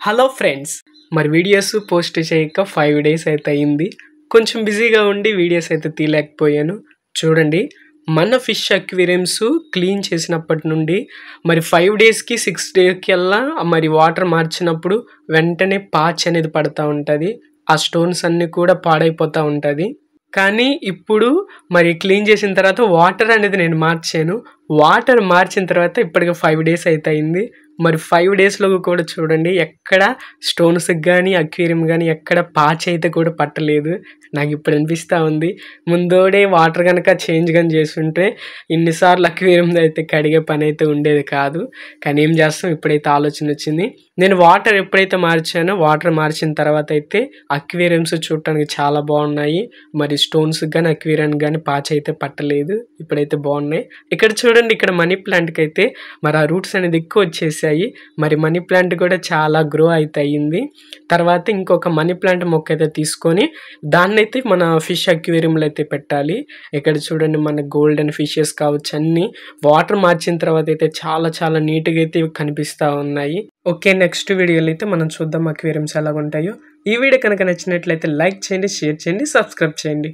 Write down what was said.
Hello friends, మరి videos post చేయక 5 days అయితే అయింది. కొంచెం బిజీగా ఉండి వీడియోస్ అయితే తీయలేకపోయాను. చూడండి, మన ఫిష్ అక్వేరియంస్ క్లీన్ చేసినప్పటి నుండి మరి 5 డేస్కి 6 డేస్కల్లా మరి వాటర్ మార్చినప్పుడు వెంటనే పాచ్ అనేది పడుతూ ఉంటుంది. ఆ స్టోన్స్ అన్నీ కూడా పాడైపోతూ ఉంటుంది. కానీ ఇప్పుడు మరి క్లీన్ చేసిన తర్వాత వాటర్ అనేది నేను మార్చాను. వాటర్ మార్చిన తర్వాత ఇప్పటికి 5 డేస్ అయితే అయింది. మరి 5 డేస్లో కూడా చూడండి, ఎక్కడ స్టోన్స్కి కానీ అక్వేరియం కానీ ఎక్కడ పాచ్ అయితే కూడా పట్టలేదు. నాకు ఇప్పుడు అనిపిస్తూ ఉంది, ముందోడే వాటర్ కనుక చేంజ్ కానీ చేస్తుంటే ఇన్నిసార్లు అక్వేరియం అయితే కడిగే పని అయితే ఉండేది కాదు. కానీ ఏం చేస్తాం, ఇప్పుడైతే ఆలోచన వచ్చింది. నేను వాటర్ ఎప్పుడైతే మార్చానో వాటర్ మార్చిన తర్వాత అయితే అక్వేరియంస్ చూడటానికి చాలా బాగున్నాయి. మరి స్టోన్స్కి కానీ అక్వేరియానికి కానీ పాచ్ అయితే పట్టలేదు. ఇప్పుడైతే బాగున్నాయి. ఇక్కడ చూడండి, ఇక్కడ మనీ ప్లాంట్కి అయితే మరి ఆ రూట్స్ అనేది ఎక్కువ వచ్చేసాయి. మరి మనీ ప్లాంట్ కూడా చాలా గ్రో అయితే అయ్యింది. తర్వాత ఇంకొక మనీ ప్లాంట్ మొక్క అయితే తీసుకొని దాన్నైతే మన ఫిష్ అక్వేరియంలో అయితే పెట్టాలి. ఇక్కడ చూడండి, మన గోల్డెన్ ఫిషెస్ కావచ్చు అన్నీ వాటర్ మార్చిన తర్వాత అయితే చాలా చాలా నీట్గా అయితే కనిపిస్తూ ఉన్నాయి. ఓకే, నెక్స్ట్ వీడియోలో అయితే మనం చూద్దాం అక్వేరియంస్ ఎలాగ ఉంటాయో. ఈ వీడియో కనుక నచ్చినట్లయితే లైక్ చేయండి, షేర్ చేయండి, సబ్స్క్రైబ్ చేయండి.